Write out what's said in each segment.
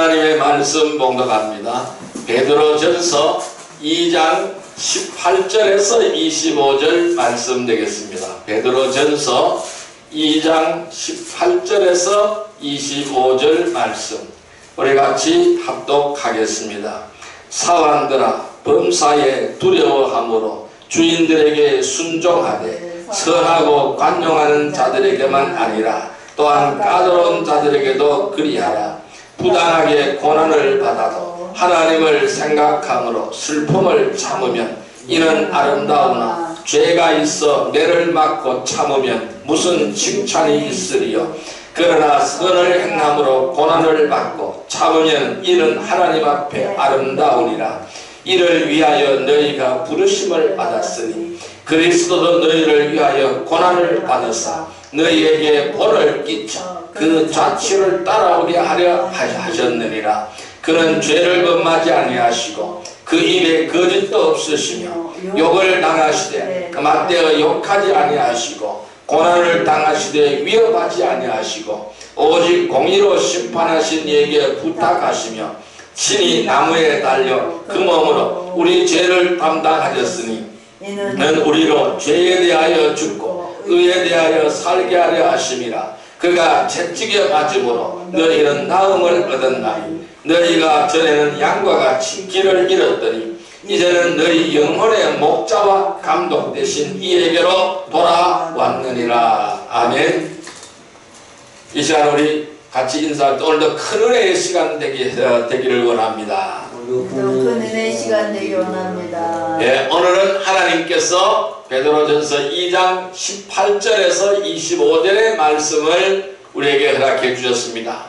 하나님의 말씀 봉독합니다. 베드로전서 2장 18절에서 25절 말씀 되겠습니다. 베드로전서 2장 18절에서 25절 말씀 우리 같이 합독하겠습니다. 사환들아 범사에 두려워함으로 주인들에게 순종하되 선하고 관용하는 자들에게만 아니라 또한 까다로운 자들에게도 그리하라. 부당하게 고난을 받아도 하나님을 생각함으로 슬픔을 참으면 이는 아름다우나 죄가 있어 매를 맞고 참으면 무슨 칭찬이 있으리요. 그러나 선을 행함으로 고난을 받고 참으면 이는 하나님 앞에 아름다우니라. 이를 위하여 너희가 부르심을 받았으니 그리스도도 너희를 위하여 고난을 받으사 너희에게 본을 끼쳐 그 자취를 따라오게 하려 하셨느니라. 그는 죄를 범하지 아니하시고 그 입에 거짓도 없으시며 욕을 당하시되 맞대어 욕하지 아니하시고 고난을 당하시되 위협하지 아니하시고 오직 공의로 심판하신 이에게 부탁하시며 친히 나무에 달려 그 몸으로 우리 죄를 담당하셨으니 는 우리로 죄에 대하여 죽고 의에 대하여 살게 하려 하심이라. 그가 채찍에 맞음으로 너희는 나음을 얻었나니 너희가 전에는 양과 같이 길을 잃었더니 이제는 너희 영혼의 목자와 감독 되신 이에게로 돌아왔느니라. 아멘. 이 시간 우리 같이 인사할 때 오늘도 큰 은혜의 시간 되기를 원합니다. 큰 은혜의 시간 되기 원합니다. 예, 오늘은 하나님께서 베드로전서 2장 18절에서 25절의 말씀을 우리에게 허락해 주셨습니다.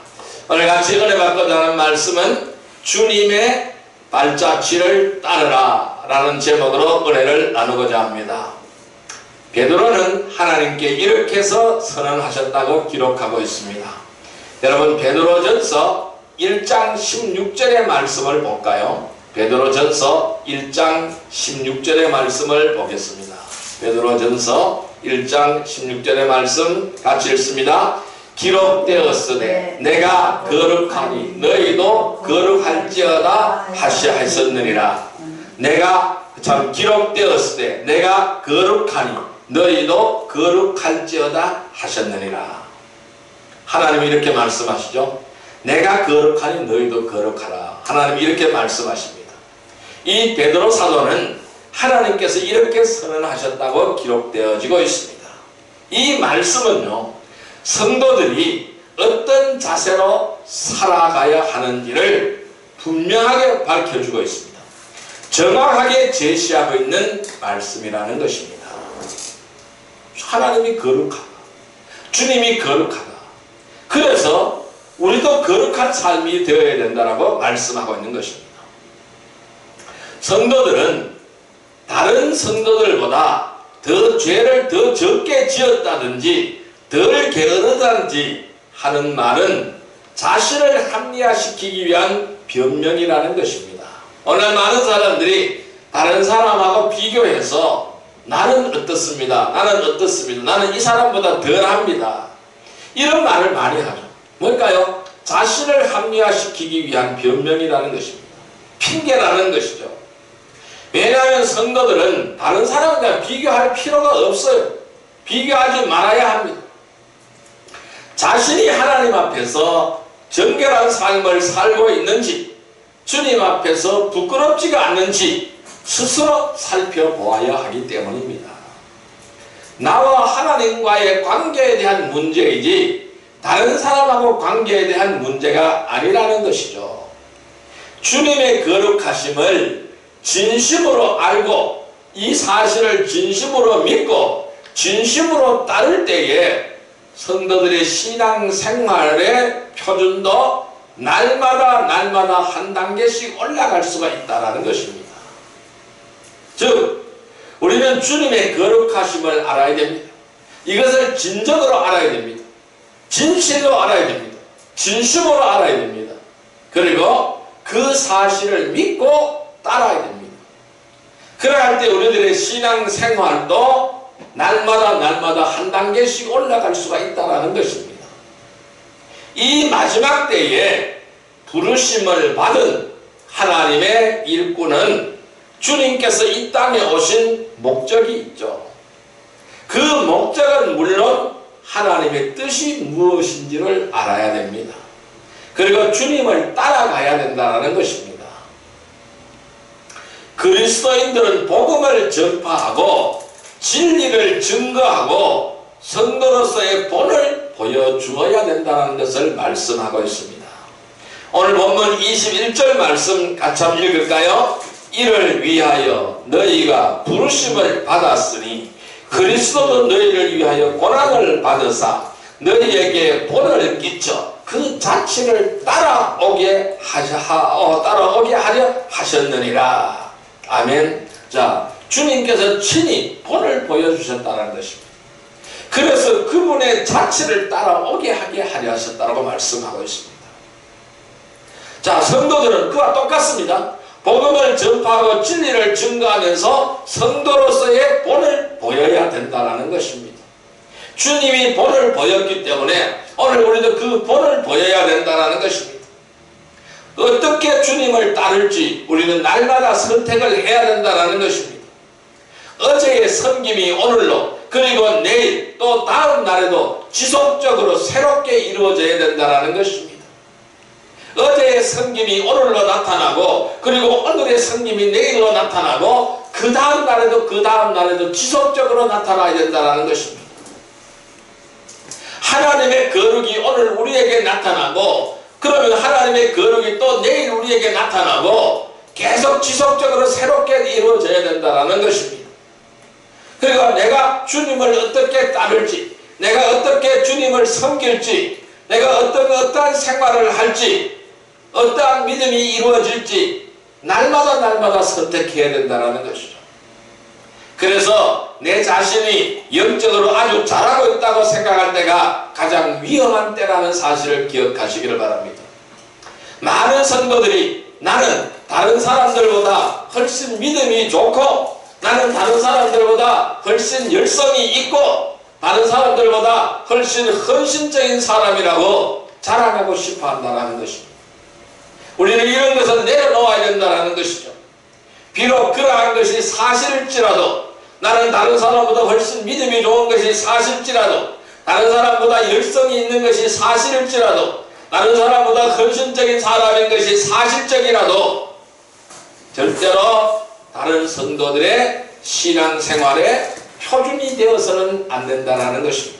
오늘 같이 은혜 받고자 하는 말씀은 주님의 발자취를 따르라 라는 제목으로 은혜를 나누고자 합니다. 베드로는 하나님께 이렇게 해서 선언하셨다고 기록하고 있습니다. 여러분 베드로전서 1장 16절의 말씀을 볼까요? 베드로전서 1장 16절의 말씀을 보겠습니다. 베드로전서 1장 16절의 말씀 같이 읽습니다. 기록되었으되 내가 거룩하니 너희도 거룩할지어다 하셨느니라. 내가 참 기록되었으되 내가 거룩하니 너희도 거룩할지어다 하셨느니라. 하나님이 이렇게 말씀하시죠. 내가 거룩하니 너희도 거룩하라. 하나님이 이렇게 말씀하십니다. 이 베드로 사도는 하나님께서 이렇게 선언하셨다고 기록되어지고 있습니다. 이 말씀은요, 성도들이 어떤 자세로 살아가야 하는지를 분명하게 밝혀주고 있습니다. 정확하게 제시하고 있는 말씀이라는 것입니다. 하나님이 거룩하다. 주님이 거룩하다. 그래서 우리도 거룩한 삶이 되어야 된다고 말씀하고 있는 것입니다. 성도들은 다른 성도들보다 더 죄를 더 적게 지었다든지 덜 게으르다든지 하는 말은 자신을 합리화시키기 위한 변명이라는 것입니다. 오늘 많은 사람들이 다른 사람하고 비교해서 나는 어떻습니다. 나는 어떻습니다. 나는 이 사람보다 덜합니다. 이런 말을 많이 하죠. 뭘까요? 자신을 합리화시키기 위한 변명이라는 것입니다. 핑계라는 것이죠. 왜냐하면 성도들은 다른 사람과 비교할 필요가 없어요. 비교하지 말아야 합니다. 자신이 하나님 앞에서 정결한 삶을 살고 있는지 주님 앞에서 부끄럽지가 않는지 스스로 살펴보아야 하기 때문입니다. 나와 하나님과의 관계에 대한 문제이지 다른 사람하고 관계에 대한 문제가 아니라는 것이죠. 주님의 거룩하심을 진심으로 알고 이 사실을 진심으로 믿고 진심으로 따를 때에 성도들의 신앙생활의 표준도 날마다 한 단계씩 올라갈 수가 있다는 것입니다. 즉 우리는 주님의 거룩하심을 알아야 됩니다. 이것을 진정으로 알아야 됩니다. 진실로 알아야 됩니다. 진심으로 알아야 됩니다. 그리고 그 사실을 믿고 따라야 됩니다. 그러할 때 우리들의 신앙생활도 날마다 한 단계씩 올라갈 수가 있다는 것입니다. 이 마지막 때에 부르심을 받은 하나님의 일꾼은 주님께서 이 땅에 오신 목적이 있죠. 그 목적은 물론 하나님의 뜻이 무엇인지를 알아야 됩니다. 그리고 주님을 따라가야 된다는 것입니다. 그리스도인들은 복음을 전파하고 진리를 증거하고 성도로서의 본을 보여주어야 된다는 것을 말씀하고 있습니다. 오늘 본문 21절 말씀 같이 한번 읽을까요? 이를 위하여 너희가 부르심을 받았으니 그리스도도 너희를 위하여 고난을 받으사 너희에게 본을 끼쳐 그 자취를 따라오게 하려 하셨느니라. 아멘. 자, 주님께서 친히 본을 보여주셨다는 것입니다. 그래서 그분의 자취를 따라오게 하려 하셨다고 말씀하고 있습니다. 자, 성도들은 그와 똑같습니다. 복음을 전파하고 진리를 증거하면서 성도로서의 본을 보여야 된다는 것입니다. 주님이 본을 보였기 때문에 오늘 우리도 그 본을 보여야 된다는 것입니다. 어떻게 주님을 따를지 우리는 날마다 선택을 해야 된다는 것입니다. 어제의 섬김이 오늘로 그리고 내일 또 다음 날에도 지속적으로 새롭게 이루어져야 된다는 것입니다. 어제의 섬김이 오늘로 나타나고 그리고 오늘의 섬김이 내일로 나타나고 그 다음 날에도 지속적으로 나타나야 된다는 것입니다. 하나님의 거룩이 오늘 우리에게 나타나고 그러면 하나님의 거룩이 또 내일 우리에게 나타나고 계속 지속적으로 새롭게 이루어져야 된다는 것입니다. 그리고 내가 주님을 어떻게 따를지 내가 어떻게 주님을 섬길지 내가 어떠한 생활을 할지 어떠한 믿음이 이루어질지 날마다 선택해야 된다는 것이죠. 그래서 내 자신이 영적으로 아주 잘하고 있다고 생각할 때가 가장 위험한 때라는 사실을 기억하시기를 바랍니다. 많은 성도들이 나는 다른 사람들보다 훨씬 믿음이 좋고 나는 다른 사람들보다 훨씬 열성이 있고 다른 사람들보다 훨씬 헌신적인 사람이라고 자랑하고 싶어 한다는 것입니다. 우리는 이런 것을 내려놓아야 된다는 것이죠. 비록 그러한 것이 사실일지라도 나는 다른 사람보다 훨씬 믿음이 좋은 것이 사실일지라도 다른 사람보다 열성이 있는 것이 사실일지라도 다른 사람보다 헌신적인 사람인 것이 사실적이라도 절대로 다른 성도들의 신앙생활의 표준이 되어서는 안 된다는 것입니다.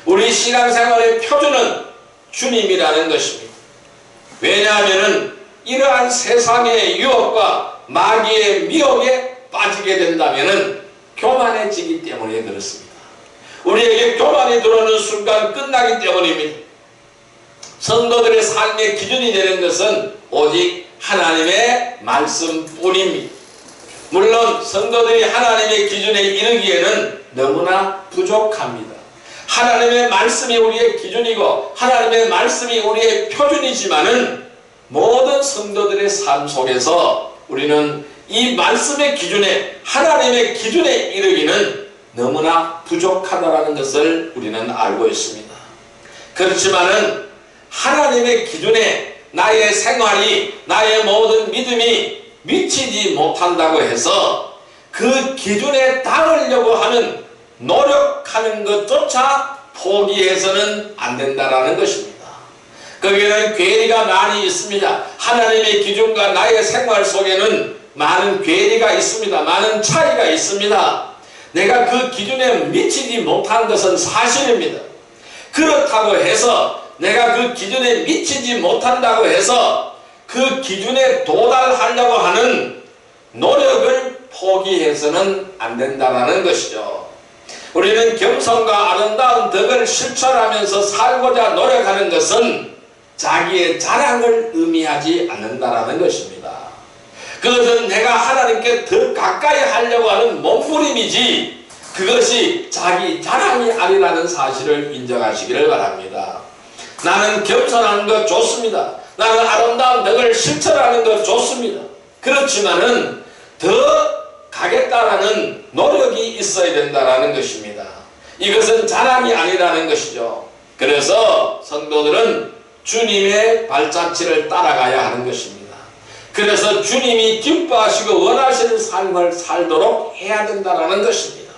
우리 신앙생활의 표준은 주님이라는 것입니다. 왜냐하면 이러한 세상의 유혹과 마귀의 미혹에 빠지게 된다면 교만해지기 때문에 그렇습니다. 우리에게 교만이 들어오는 순간 끝나기 때문입니다. 성도들의 삶의 기준이 되는 것은 오직 하나님의 말씀뿐입니다. 물론 성도들이 하나님의 기준에 이르기에는 너무나 부족합니다. 하나님의 말씀이 우리의 기준이고 하나님의 말씀이 우리의 표준이지만은 모든 성도들의 삶 속에서 우리는 이 말씀의 기준에 하나님의 기준에 이르기는 너무나 부족하다는 것을 우리는 알고 있습니다. 그렇지만은 하나님의 기준에 나의 생활이 나의 모든 믿음이 미치지 못한다고 해서 그 기준에 닿으려고 하는 노력하는 것조차 포기해서는 안 된다는 것입니다. 거기에는 괴리가 많이 있습니다. 하나님의 기준과 나의 생활 속에는 많은 괴리가 있습니다. 많은 차이가 있습니다. 내가 그 기준에 미치지 못한 것은 사실입니다. 그렇다고 해서 내가 그 기준에 미치지 못한다고 해서 그 기준에 도달하려고 하는 노력을 포기해서는 안 된다는 것이죠. 우리는 겸손과 아름다운 덕을 실천하면서 살고자 노력하는 것은 자기의 자랑을 의미하지 않는다는 것입니다. 그것은 내가 하나님께 더 가까이 하려고 하는 몸부림이지 그것이 자기 자랑이 아니라는 사실을 인정하시기를 바랍니다. 나는 겸손한 것 좋습니다. 나는 아름다운 덕을 실천하는 것 좋습니다. 그렇지만은 더 가겠다라는 노력이 있어야 된다는 것입니다. 이것은 자랑이 아니라는 것이죠. 그래서 성도들은 주님의 발자취를 따라가야 하는 것입니다. 그래서 주님이 기뻐하시고 원하시는 삶을 살도록 해야 된다는 것입니다.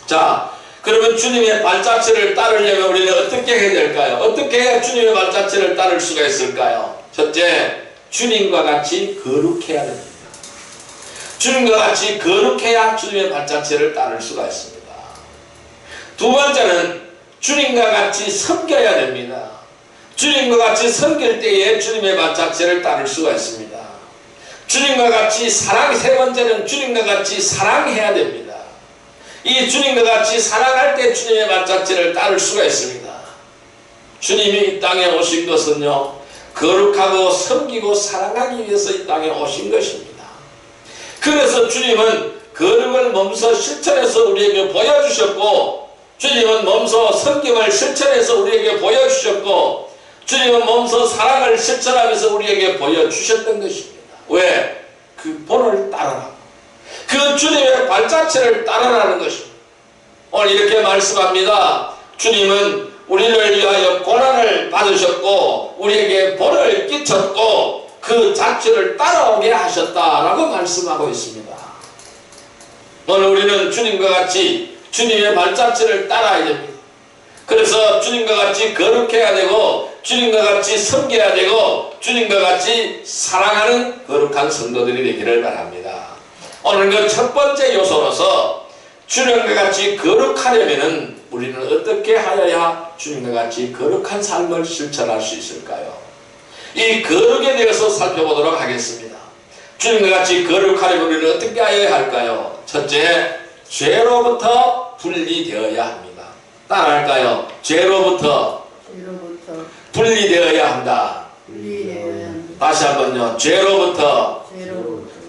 자, 그러면 주님의 발자취를 따르려면 우리는 어떻게 해야 될까요? 어떻게 해야 주님의 발자취를 따를 수가 있을까요? 첫째, 주님과 같이 거룩해야 됩니다. 주님과 같이 거룩해야 주님의 발자취를 따를 수가 있습니다. 두 번째는 주님과 같이 섬겨야 됩니다. 주님과 같이 섬길 때에 주님의 발자취를 따를 수가 있습니다. 주님과 같이 세 번째는 주님과 같이 사랑해야 됩니다. 이 주님과 같이 사랑할 때 주님의 발자취를 따를 수가 있습니다. 주님이 이 땅에 오신 것은요, 거룩하고 섬기고 사랑하기 위해서 이 땅에 오신 것입니다. 그래서 주님은 거룩을 몸소 실천해서 우리에게 보여주셨고, 주님은 몸소 섬김을 실천해서 우리에게 보여주셨고, 주님은 몸소 사랑을 실천하면서 우리에게 보여주셨던 것입니다. 왜? 그 본을 따르라고. 그 주님의 발자취를 따르라는 것입니다. 오늘 이렇게 말씀합니다. 주님은 우리를 위하여 고난을 받으셨고 우리에게 본을 끼쳤고 그 자취를 따라오게 하셨다라고 말씀하고 있습니다. 오늘 우리는 주님과 같이 주님의 발자취를 따라야 됩니다. 그래서 주님과 같이 거룩해야 되고 주님과 같이 섬겨야 되고 주님과 같이 사랑하는 거룩한 성도들이 되기를 바랍니다. 오늘 그 첫 번째 요소로서 주님과 같이 거룩하려면 우리는 어떻게 하여야 주님과 같이 거룩한 삶을 실천할 수 있을까요? 이 거룩에 대해서 살펴보도록 하겠습니다. 주님과 같이 거룩하려면 우리는 어떻게 하여야 할까요? 첫째, 죄로부터 분리되어야 합니다. 따라할까요? 죄로부터 분리되어야 한다. 다시 한번요. 죄로부터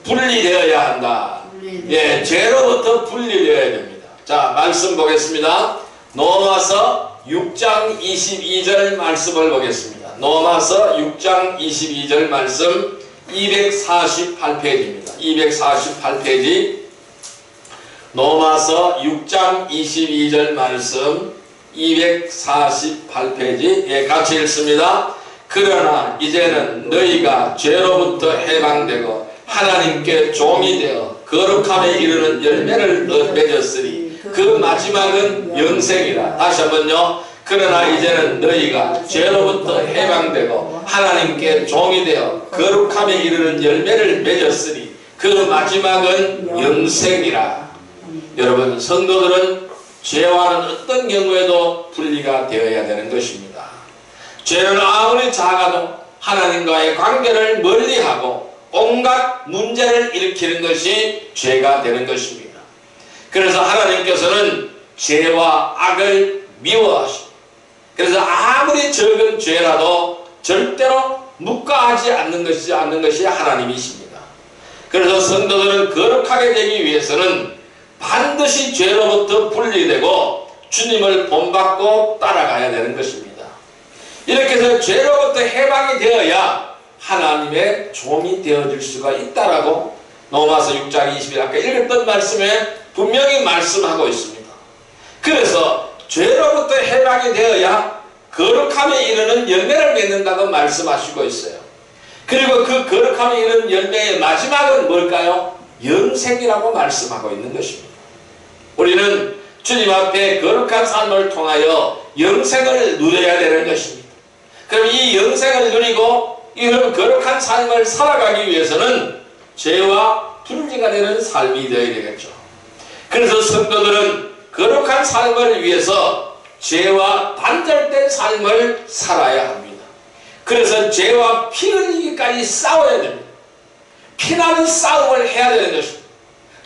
분리되어야 한다. 예, 죄로부터 분리되어야 됩니다. 자, 말씀 보겠습니다. 노마서 6장 22절 말씀을 보겠습니다. 노마서 6장 22절 말씀 248페이지입니다. 248페이지 노마서 6장 22절 말씀 248페이지 예, 같이 읽습니다. 그러나 이제는 너희가 죄로부터 해방되고 하나님께 종이 되어 거룩함에 이르는 열매를 맺었으니 그 마지막은 영생이라. 다시 한번요. 그러나 이제는 너희가 죄로부터 해방되고 하나님께 종이 되어 거룩함에 이르는 열매를 맺었으니 그 마지막은 영생이라. 여러분, 성도들은 죄와는 어떤 경우에도 분리가 되어야 되는 것입니다. 죄는 아무리 작아도 하나님과의 관계를 멀리하고 온갖 문제를 일으키는 것이 죄가 되는 것입니다. 그래서 하나님께서는 죄와 악을 미워하십니다. 그래서 아무리 적은 죄라도 절대로 묵과하지 않는 것이 하나님이십니다. 그래서 성도들은 거룩하게 되기 위해서는 반드시 죄로부터 분리되고 주님을 본받고 따라가야 되는 것입니다. 이렇게 해서 죄로부터 해방이 되어야 하나님의 종이 되어질 수가 있다라고 로마서 6장 20일 아까 읽었던 말씀에 분명히 말씀하고 있습니다. 그래서 죄로부터 해방이 되어야 거룩함에 이르는 열매를 맺는다고 말씀하시고 있어요. 그리고 그 거룩함에 이르는 열매의 마지막은 뭘까요? 영생이라고 말씀하고 있는 것입니다. 우리는 주님 앞에 거룩한 삶을 통하여 영생을 누려야 되는 것입니다. 그럼 이 영생을 누리고 이런 거룩한 삶을 살아가기 위해서는 죄와 분리가 되는 삶이 되어야 되겠죠. 그래서 성도들은 거룩한 삶을 위해서 죄와 단절된 삶을 살아야 합니다. 그래서 죄와 피 흘리기까지 싸워야 됩니다. 피나는 싸움을 해야 되는 것입니다.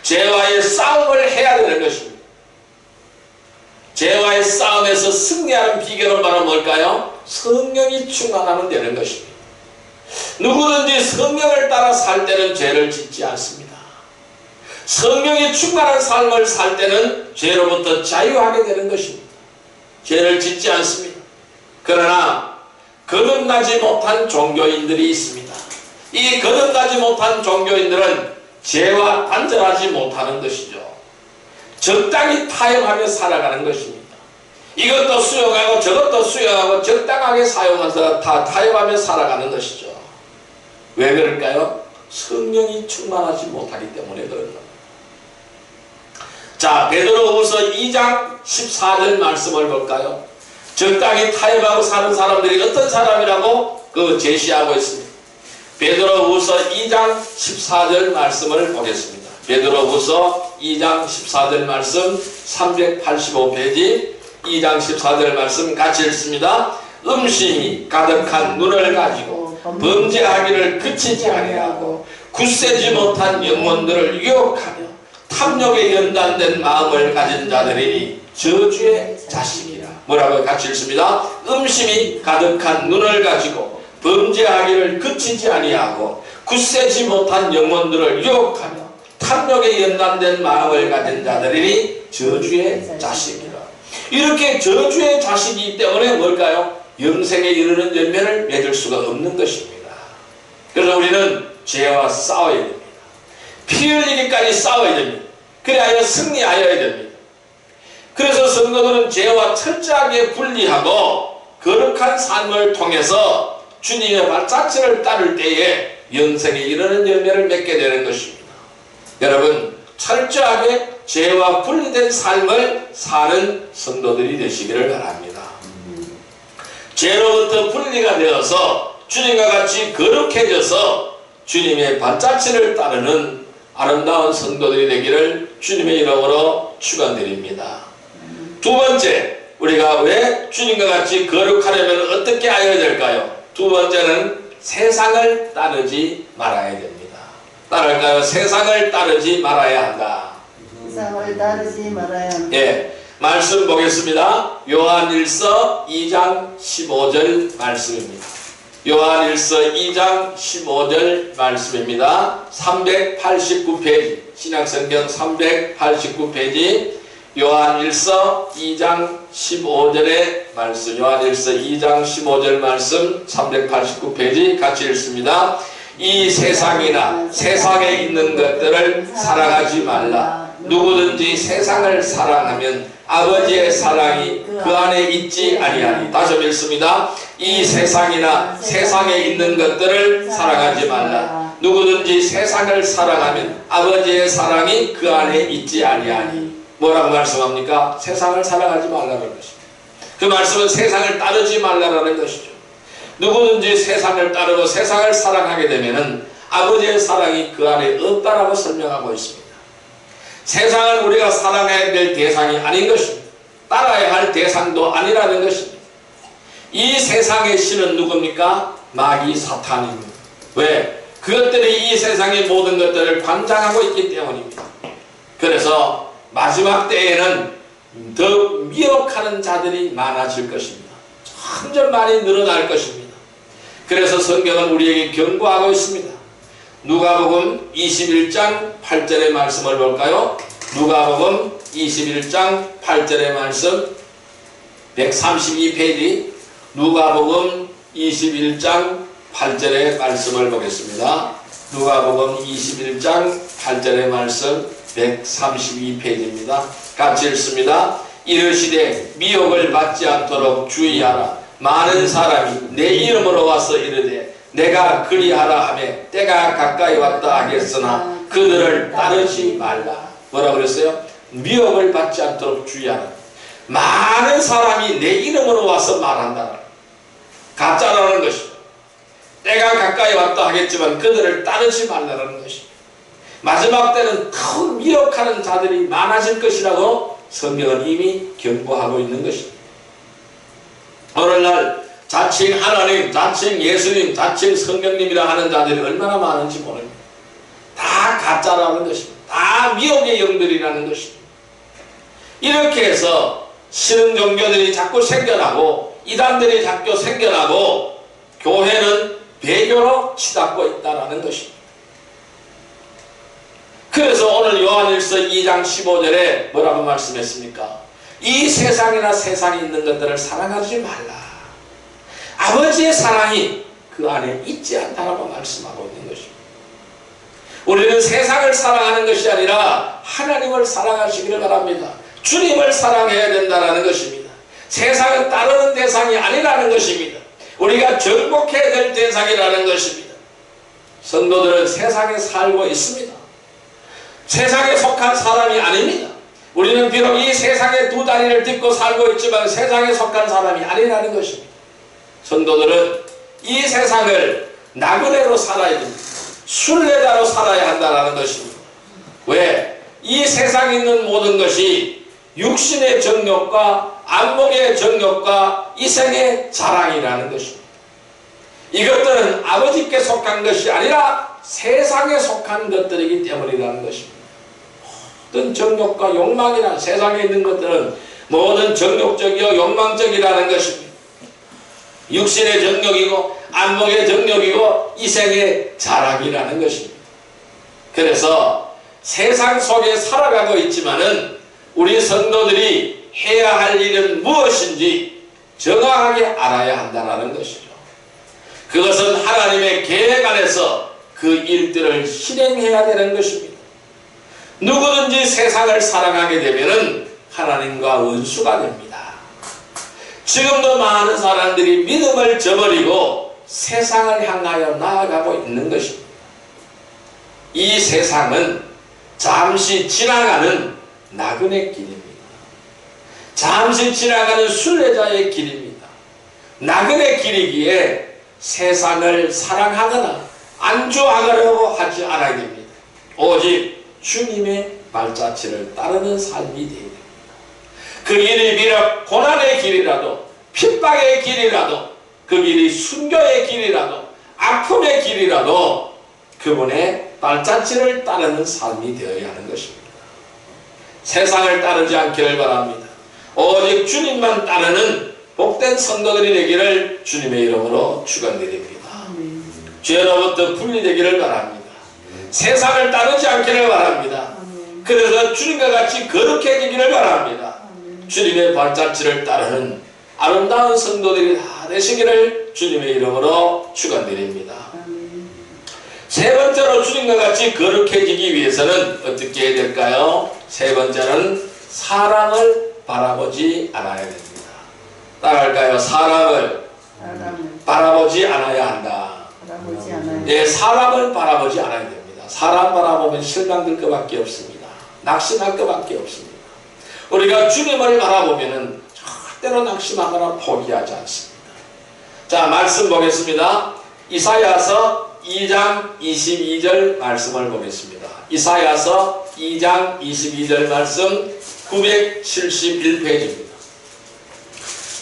죄와의 싸움을 해야 되는 것입니다. 죄와의 싸움에서 승리하는 비결은 바로 뭘까요? 성령이 충만하면 되는 것입니다. 누구든지 성령을 따라 살 때는 죄를 짓지 않습니다. 성령이 충만한 삶을 살 때는 죄로부터 자유하게 되는 것입니다. 죄를 짓지 않습니다. 그러나 거듭나지 못한 종교인들이 있습니다. 이 거듭나지 못한 종교인들은 죄와 단절하지 못하는 것이죠. 적당히 타협하며 살아가는 것입니다. 이것도 수용하고 저것도 수용하고 적당하게 사용해서 다 타협하며 살아가는 것이죠. 왜 그럴까요? 성령이 충만하지 못하기 때문에 그런 겁니다. 자, 베드로후서 2장 14절 말씀을 볼까요? 적당히 타협하고 사는 사람들이 어떤 사람이라고 제시하고 있습니다. 베드로후서 2장 14절 말씀을 보겠습니다. 베드로후서 2장 14절 말씀 385페이지 2장 14절 말씀 같이 읽습니다. 음심이 가득한 눈을 가지고 범죄하기를 그치지 아니하고 굳세지 못한 영혼들을 유혹하며 탐욕에 연단된 마음을 가진 자들이 저주의 자식이라. 뭐라고 같이 읽습니다. 음심이 가득한 눈을 가지고 범죄하기를 그치지 아니하고 굳세지 못한 영혼들을 유혹하며 탐욕에 연단된 마음을 가진 자들이 저주의 자식이라. 이렇게 저주의 자식이기 때문에 뭘까요? 영생에 이르는 열매를 맺을 수가 없는 것입니다. 그래서 우리는 죄와 싸워야 됩니다. 피 흘리기까지 싸워야 됩니다. 그래야 승리하여야 됩니다. 그래서 성도들은 죄와 철저하게 분리하고 거룩한 삶을 통해서 주님의 발자취를 따를 때에 영생에 이르는 열매를 맺게 되는 것입니다. 여러분, 철저하게 죄와 분리된 삶을 사는 성도들이 되시기를 바랍니다. 죄로부터 분리가 되어서 주님과 같이 거룩해져서 주님의 발자취를 따르는 아름다운 성도들이 되기를 주님의 이름으로 축원드립니다. 두 번째, 우리가 왜 주님과 같이 거룩하려면 어떻게 하여야 될까요? 두 번째는 세상을 따르지 말아야 됩니다. 따를까요? 세상을 따르지 말아야 한다. 세상을 따르지 말아야 한다. 예, 말씀 보겠습니다. 요한일서 2장 15절 말씀입니다. 요한일서 2장 15절 말씀입니다. 389페이지 신약성경 389페이지 요한일서 2장 15절의 말씀, 요한일서 2장 15절 말씀 389페이지 같이 읽습니다. 이 세상이나 세상에 있는 것들을 사랑하지 말라. 누구든지 세상을 사랑하면 아버지의 사랑이 그 안에 있지 아니하니. 다시 한번 읽습니다. 이 세상이나 세상에 있는 것들을 사랑하지 말라. 누구든지 세상을 사랑하면 아버지의 사랑이 그 안에 있지 아니하니. 뭐라고 말씀합니까? 세상을 사랑하지 말라는 것입니다. 그 말씀은 세상을 따르지 말라는 것이죠. 누구든지 세상을 따르고 세상을 사랑하게 되면은 아버지의 사랑이 그 안에 없다라고 설명하고 있습니다. 세상은 우리가 사랑해야 될 대상이 아닌 것입니다. 따라야 할 대상도 아니라는 것입니다. 이 세상의 신은 누굽니까? 마귀 사탄입니다. 왜? 그것들이 이 세상의 모든 것들을 관장하고 있기 때문입니다. 그래서 마지막 때에는 더 미혹하는 자들이 많아질 것입니다. 점점 많이 늘어날 것입니다. 그래서 성경은 우리에게 경고하고 있습니다. 누가복음 21장 8절의 말씀을 볼까요? 누가복음 21장 8절의 말씀 132페이지 누가복음 21장 8절의 말씀을 보겠습니다. 누가복음 21장 8절의 말씀 132페이지입니다. 같이 읽습니다. 이르시되 미혹을 받지 않도록 주의하라. 많은 사람이 내 이름으로 와서 이르되 내가 그리하라 하며 때가 가까이 왔다 하겠으나 그들을 따르지 말라. 뭐라 그랬어요? 미혹을 받지 않도록 주의하라. 많은 사람이 내 이름으로 와서 말한다. 가짜라는 것입니다. 때가 가까이 왔다 하겠지만 그들을 따르지 말라는 것입니다. 마지막 때는 더 미혹하는 자들이 많아질 것이라고 성경은 이미 경고하고 있는 것입니다. 오늘날 자칭 하나님, 자칭 예수님, 자칭 성령님이라 하는 자들이 얼마나 많은지 모릅니다. 다 가짜라는 것입니다. 다 미혹의 영들이라는 것입니다. 이렇게 해서 신흥 종교들이 자꾸 생겨나고 이단들이 자꾸 생겨나고 교회는 배교로 치닫고 있다는 것입니다. 그래서 오늘 요한일서 2장 15절에 뭐라고 말씀했습니까? 이 세상이나 세상에 있는 것들을 사랑하지 말라. 아버지의 사랑이 그 안에 있지 않다라고 말씀하고 있는 것입니다. 우리는 세상을 사랑하는 것이 아니라 하나님을 사랑하시기를 바랍니다. 주님을 사랑해야 된다는 것입니다. 세상은 따르는 대상이 아니라는 것입니다. 우리가 정복해야 될 대상이라는 것입니다. 성도들은 세상에 살고 있습니다. 세상에 속한 사람이 아닙니다. 우리는 비록 이 세상의 두 다리를 딛고 살고 있지만 세상에 속한 사람이 아니라는 것입니다. 성도들은 이 세상을 나그네로 살아야 됩니다. 순례자로 살아야 한다는 것입니다. 왜? 이 세상에 있는 모든 것이 육신의 정욕과 안목의 정욕과 이생의 자랑이라는 것입니다. 이것들은 아버지께 속한 것이 아니라 세상에 속한 것들이기 때문이라는 것입니다. 모든 정욕과 욕망이란 세상에 있는 것들은 모든 정욕적이요 욕망적이라는 것입니다. 육신의 정욕이고 안목의 정욕이고 이생의 자랑이라는 것입니다. 그래서 세상 속에 살아가고 있지만은 우리 성도들이 해야 할 일은 무엇인지 정확하게 알아야 한다는 것이죠. 그것은 하나님의 계획 안에서 그 일들을 실행해야 되는 것입니다. 누구든지 세상을 사랑하게 되면은 하나님과 원수가 됩니다. 지금도 많은 사람들이 믿음을 저버리고 세상을 향하여 나아가고 있는 것입니다. 이 세상은 잠시 지나가는 나그네 길입니다. 잠시 지나가는 순례자의 길입니다. 나그네 길이기에 세상을 사랑하거나 안주하려고 하지 않아야 됩니다. 오직 주님의 발자취를 따르는 삶이 되어야 됩니다. 그 길이 비록 고난의 길이라도 핍박의 길이라도 그 길이 순교의 길이라도 아픔의 길이라도 그분의 발자취를 따르는 삶이 되어야 하는 것입니다. 세상을 따르지 않기를 바랍니다. 오직 주님만 따르는 복된 성도들이 되기를 주님의 이름으로 축원드립니다. 죄로부터 분리되기를 바랍니다. 세상을 따르지 않기를 바랍니다. 그래서 주님과 같이 거룩해지기를 바랍니다. 주님의 발자취를 따르는 아름다운 성도들이 다 되시기를 주님의 이름으로 축원드립니다. 세 번째로 주님과 같이 거룩해지기 위해서는 어떻게 해야 될까요? 세 번째는 사람을 바라보지 않아야 됩니다. 따라할까요? 사람을 바라보지 않아야 한다. 네, 사람을 바라보지 않아야 됩니다. 사람 바라보면 실망될 것밖에 없습니다. 낙심할 것밖에 없습니다. 우리가 주님을 바라보면 절대로 낙심하거나 포기하지 않습니다. 자, 말씀 보겠습니다. 이사야서 2장 22절 말씀을 보겠습니다. 이사야서 2장 22절 말씀 971페이지입니다.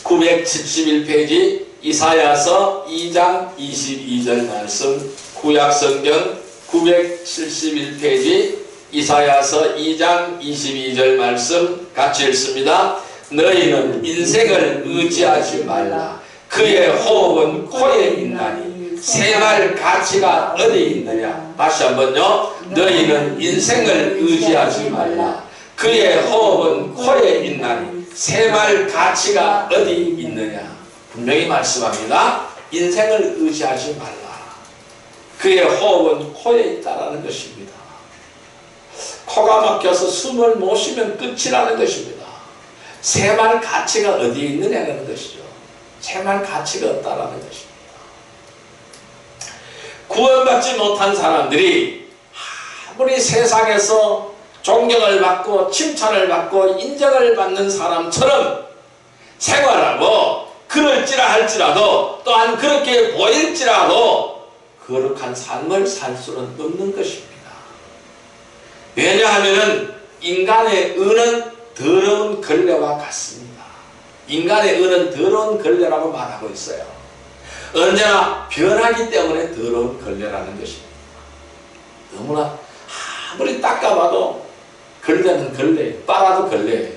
971페이지 이사야서 2장 22절 말씀 구약성경 971페이지 이사야서 2장 22절 말씀 같이 읽습니다. 너희는 인생을 의지하지 말라. 그의 호흡은 코에 있나니 생활 가치가 어디 있느냐. 다시 한번요. 너희는 인생을 의지하지 말라. 그의 호흡은 코에 있나니 생활 가치가 어디 있느냐. 분명히 말씀합니다. 인생을 의지하지 말라. 그의 호흡은 코에 있다라는 것입니다. 코가 막혀서 숨을 못 쉬면 끝이라는 것입니다. 생활 가치가 어디에 있느냐는 것이죠. 생활 가치가 없다라는 것입니다. 구원받지 못한 사람들이 아무리 세상에서 존경을 받고 칭찬을 받고 인정을 받는 사람처럼 생활하고 그럴지라 할지라도 또한 그렇게 보일지라도 거룩한 삶을 살 수는 없는 것입니다. 왜냐하면 인간의 의는 더러운 걸레와 같습니다. 인간의 의는 더러운 걸레라고 말하고 있어요. 언제나 변하기 때문에 더러운 걸레라는 것입니다. 너무나 아무리 닦아봐도 걸레는 걸레예요. 빨아도 걸레예요.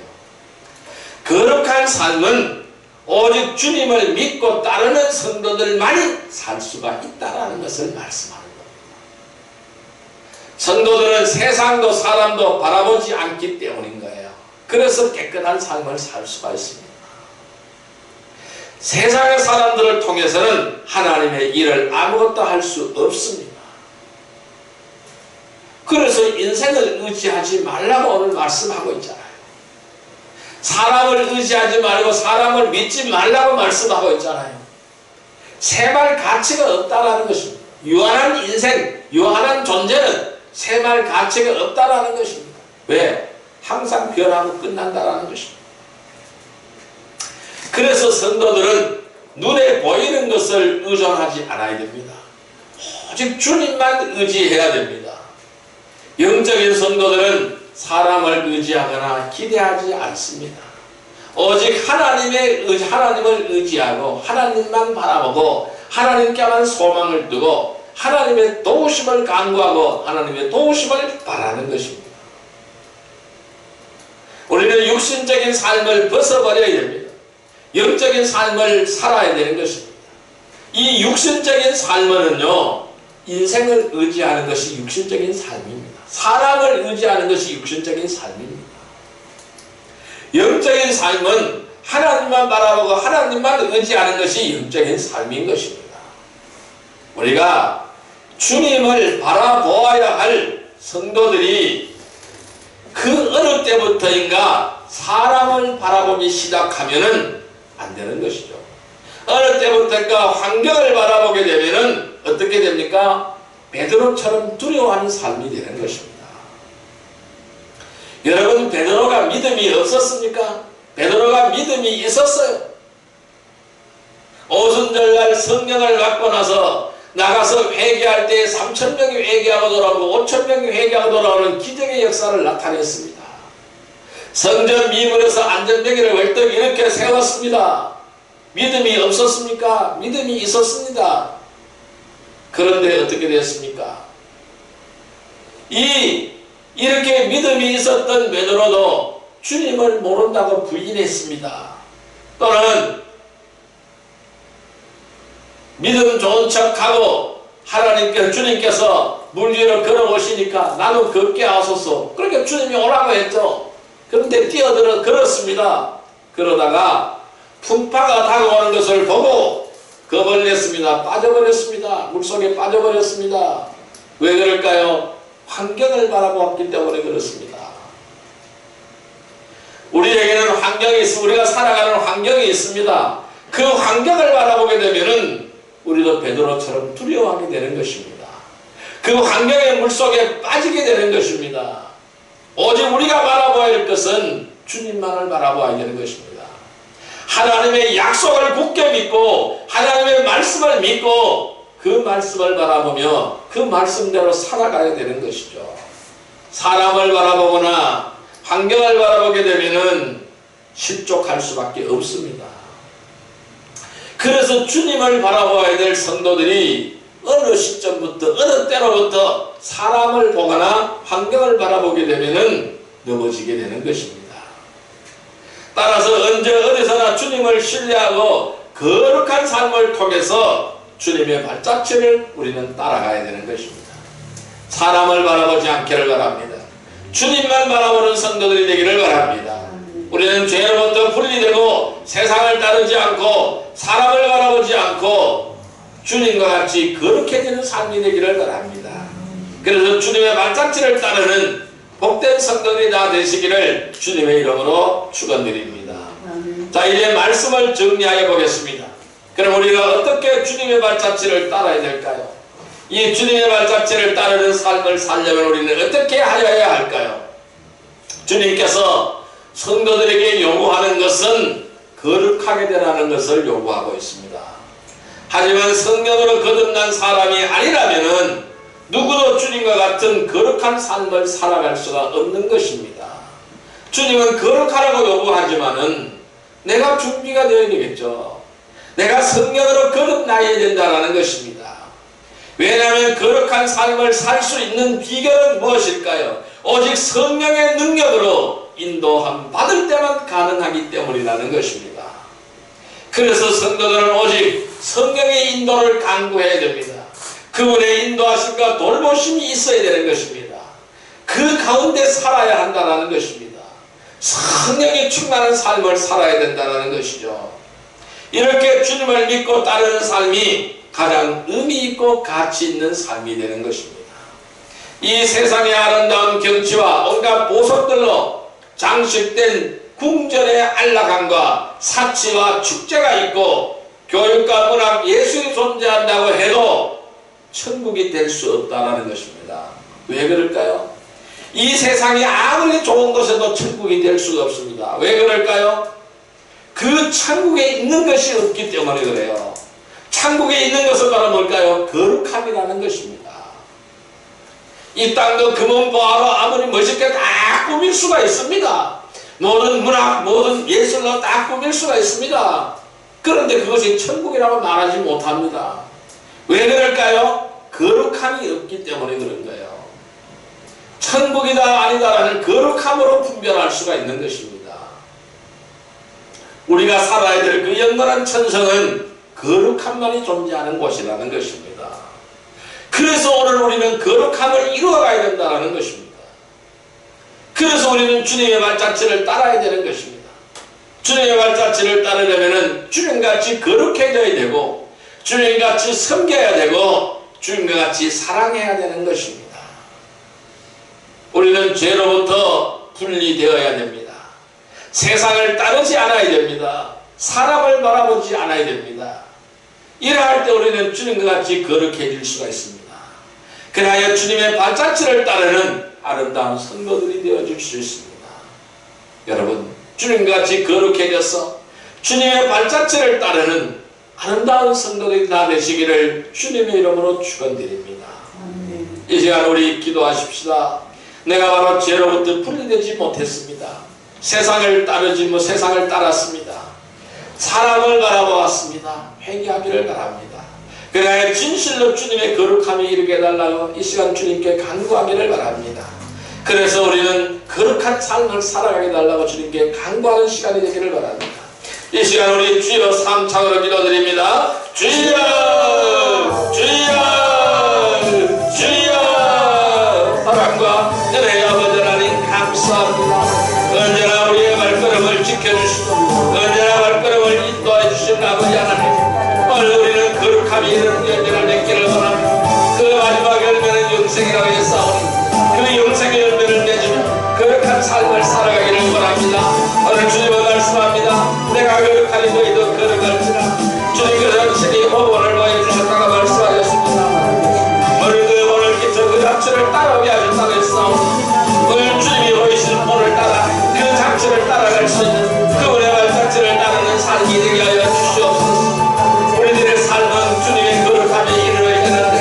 거룩한 삶은 오직 주님을 믿고 따르는 성도들만이 살 수가 있다는 것을 말씀하는 겁니다. 성도들은 세상도 사람도 바라보지 않기 때문인 거예요. 그래서 깨끗한 삶을 살 수가 있습니다. 세상의 사람들을 통해서는 하나님의 일을 아무것도 할 수 없습니다. 그래서 인생을 의지하지 말라고 오늘 말씀하고 있잖아요. 사람을 의지하지 말고 사람을 믿지 말라고 말씀하고 있잖아요. 세 말 가치가 없다라는 것입니다. 유한한 인생, 유한한 존재는 세 말 가치가 없다라는 것입니다. 왜? 항상 변하고 끝난다라는 것입니다. 그래서 성도들은 눈에 보이는 것을 의존하지 않아야 됩니다. 오직 주님만 의지해야 됩니다. 영적인 성도들은 사람을 의지하거나 기대하지 않습니다. 오직 하나님을 의지하고 하나님만 바라보고 하나님께만 소망을 두고 하나님의 도우심을 간구하고 하나님의 도우심을 바라는 것입니다. 우리는 육신적인 삶을 벗어버려야 됩니다. 영적인 삶을 살아야 되는 것입니다. 이 육신적인 삶은요, 인생을 의지하는 것이 육신적인 삶입니다. 사람을 의지하는 것이 육신적인 삶입니다. 영적인 삶은 하나님만 바라보고 하나님만 의지하는 것이 영적인 삶인 것입니다. 우리가 주님을 바라보아야 할 성도들이 그 어느 때부터인가 사람을 바라보기 시작하면은 안 되는 것이죠. 어느 때부터인가 환경을 바라보게 되면은 어떻게 됩니까? 베드로처럼 두려워하는 삶이 되는 것입니다. 여러분, 베드로가 믿음이 없었습니까? 베드로가 믿음이 있었어요. 오순절날 성령을 받고 나서 나가서 회개할 때 3,000명이 회개하고 돌아오고 5,000명이 회개하고 돌아오는 기적의 역사를 나타냈습니다. 성전 미문에서 안전뱅이를 월떡 이렇게 세웠습니다. 믿음이 없었습니까? 믿음이 있었습니다. 그런데 어떻게 됐습니까? 이렇게 믿음이 있었던 베드로도 주님을 모른다고 부인했습니다. 또는 믿음 좋은 척하고 주님께서 물 위로 걸어오시니까 나도 걷게 하소서. 그렇게 주님이 오라고 했죠. 그런데 뛰어들어 걸었습니다. 그러다가 풍파가 다가오는 것을 보고 겁을 냈습니다. 빠져버렸습니다. 물속에 빠져버렸습니다. 왜 그럴까요? 환경을 바라보았기 때문에 그렇습니다. 우리에게는 환경이 있습니다. 우리가 살아가는 환경이 있습니다. 그 환경을 바라보게 되면은 우리도 베드로처럼 두려워하게 되는 것입니다. 그 환경의 물속에 빠지게 되는 것입니다. 오직 우리가 바라보아야 할 것은 주님만을 바라보아야 되는 것입니다. 하나님의 약속을 굳게 믿고 하나님의 말씀을 믿고 그 말씀을 바라보며 그 말씀대로 살아가야 되는 것이죠. 사람을 바라보거나 환경을 바라보게 되면은 실족할 수밖에 없습니다. 그래서 주님을 바라보아야 될 성도들이 어느 시점부터 어느 때로부터 사람을 보거나 환경을 바라보게 되면은 넘어지게 되는 것입니다. 따라서 언제 어디서나 주님을 신뢰하고 거룩한 삶을 통해서 주님의 발자취를 우리는 따라가야 되는 것입니다. 사람을 바라보지 않기를 바랍니다. 주님만 바라보는 성도들이 되기를 바랍니다. 우리는 죄로부터 분리되고 세상을 따르지 않고 사람을 바라보지 않고 주님과 같이 거룩해지는 삶이 되기를 바랍니다. 그래서 주님의 발자취를 따르는 복된 성도들이 다 되시기를 주님의 이름으로 축원드립니다. 자, 이제 말씀을 정리하여 보겠습니다. 그럼 우리가 어떻게 주님의 발자취를 따라야 될까요? 이 주님의 발자취를 따르는 삶을 살려면 우리는 어떻게 하여야 할까요? 주님께서 성도들에게 요구하는 것은 거룩하게 되라는 것을 요구하고 있습니다. 하지만 성령으로 거듭난 사람이 아니라면은 누구도 주님과 같은 거룩한 삶을 살아갈 수가 없는 것입니다. 주님은 거룩하라고 요구하지만은 내가 준비가 되어야 되겠죠. 내가 성령으로 거듭나야 된다는 것입니다. 왜냐하면 거룩한 삶을 살 수 있는 비결은 무엇일까요? 오직 성령의 능력으로 인도함 받을 때만 가능하기 때문이라는 것입니다. 그래서 성도들은 오직 성령의 인도를 간구해야 됩니다. 그분의 인도하심과 돌보심이 있어야 되는 것입니다. 그 가운데 살아야 한다는 것입니다. 성령이 충만한 삶을 살아야 된다는 것이죠. 이렇게 주님을 믿고 따르는 삶이 가장 의미 있고 가치 있는 삶이 되는 것입니다. 이 세상의 아름다운 경치와 온갖 보석들로 장식된 궁전의 안락함과 사치와 축제가 있고 교육과 문학, 예술이 존재한다고 해도 천국이 될 수 없다는 것입니다. 왜 그럴까요? 이 세상이 아무리 좋은 곳에도 천국이 될 수가 없습니다. 왜 그럴까요? 그 천국에 있는 것이 없기 때문에 그래요. 천국에 있는 것은 바로 뭘까요? 거룩함이라는 것입니다. 이 땅도 금은보화로 아무리 멋있게 다 꾸밀 수가 있습니다. 모든 문학, 모든 예술로 다 꾸밀 수가 있습니다. 그런데 그것이 천국이라고 말하지 못합니다. 왜 그럴까요? 거룩함이 없기 때문에 그런 거예요. 천국이다 아니다라는 거룩함으로 분별할 수가 있는 것입니다. 우리가 살아야 될 그 영원한 천성은 거룩함만이 존재하는 곳이라는 것입니다. 그래서 오늘 우리는 거룩함을 이루어가야 된다는 것입니다. 그래서 우리는 주님의 발자취를 따라야 되는 것입니다. 주님의 발자취를 따르려면 주님같이 거룩해져야 되고 주님같이 섬겨야 되고 주님과 같이 사랑해야 되는 것입니다. 우리는 죄로부터 분리되어야 됩니다. 세상을 따르지 않아야 됩니다. 사람을 바라보지 않아야 됩니다. 이러할 때 우리는 주님과 같이 거룩해질 수가 있습니다. 그리하여 주님의 발자취를 따르는 아름다운 성도들이 되어줄 수 있습니다. 여러분, 주님과 같이 거룩해져서 주님의 발자취를 따르는 아름다운 성도들이 다 되시기를 주님의 이름으로 축원드립니다. 이 시간 우리 기도하십시다. 내가 바로 죄로부터 분리되지 못했습니다. 세상을 따랐습니다. 사람을 바라보았습니다. 회개하기를 바랍니다. 그래야 진실로 주님의 거룩함에 이르게 해달라고 이 시간 주님께 간구하기를 바랍니다. 그래서 우리는 거룩한 삶을 살아가게 해달라고 주님께 간구하는 시간이 되기를 바랍니다. 이 시간 우리 주여 삼창으로 기도드립니다. 주여 주여 주여 사랑과 은혜의 아버지 하나님 감사합니다. 언제나 우리의 발걸음을 지켜주시고 언제나 발걸음을 인도해 주시는 아버지 하나님, 오늘 우리는 거룩함이 이르는 열매를 맺기를 바랍니다. 그 마지막 열매는 영생이라고 했사오니 그 영생의 열매를 맺으며 거룩한 삶을 살아가기를 바랍니다. 오늘 주님은 말씀합니다. 내가 거룩하니 너희도 거룩할지라. 주님께서 친히 호흡을 보여주셨다고 말씀하셨습니다. 오늘 기초 그 장치를 따라오게 하셨다고 했사오니 오늘 주님이 보이시는 본을 따라 그 장치를 따라갈 수 있는 그분의 발자취를 따르는 삶이 되게 하여 주시옵소서. 우리들의 삶은 주님의 거룩함에 이르러야 되는데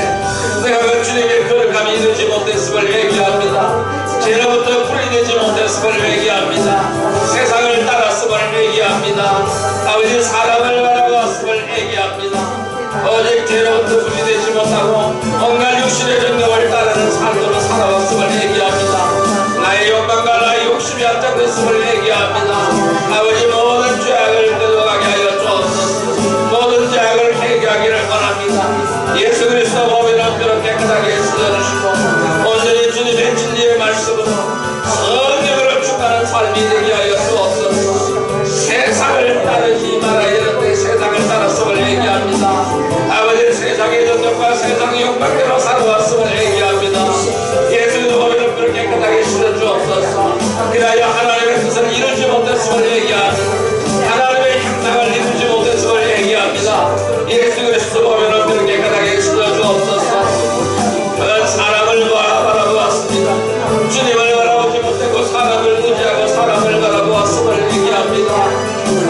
내가 그 주님의 거룩함에 이르지 못했음을 회개합니다. 죄로부터 분리되지 못했음을 회개합니다. 세상을 따랐음을 회개합니다. 아버지 사람을 바라보았음을 회개합니다. 오직 죄로부터 분리되지 못하고 온갖 육신의 정욕을 따르는 삶으로 살아왔음을 회개합니다. 나의 욕망과 나의 욕심이 앞장섰음을 회개합니다. 아버지 모든 죄악을 끊어가게 하여 주옵소서. 모든 죄악을 회개하기를 원합니다. 예수 그리스도 보배는 그렇게 깨끗하게 쓰여주시고 온전히 주님의 진리의 말씀으로 성령으로 축하는 삶이 되게 하여 주옵소서. 세상을 따르지 말아야 되는데 세상을 따랐음을 회개합니다. 아버지 세상의 정욕과 세상의 욕망대로 살아왔음을 회개합니다. 예수도 보배는 그렇게 깨끗하게 씻어주옵소서. 그리하여 하나님의 뜻을 이루지 못했음을 회개합니다. 하나님의 형상을 이루지 못했음을 회개합니다. 예수 그리스도 보배는 그렇게 깨끗하게 씻어주옵소서. 그런 사람을 바라보았습니다. 주님을 바라보지 못하고 사람을 의지하고 사람을 바라보았음을 회개합니다.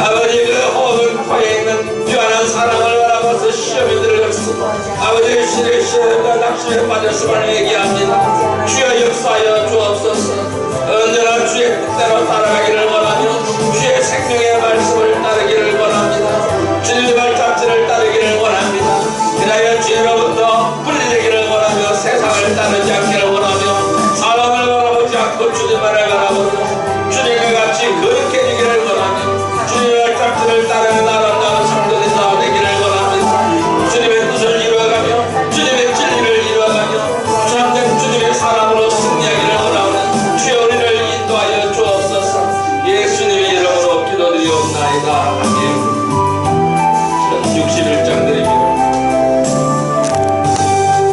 아버지 그 호흡은 코에 있는 유한한 사람을 바라보아서 시험에 들어갔습니다. 아버지의 시련과 낙심에 빠졌음을 회개합니다.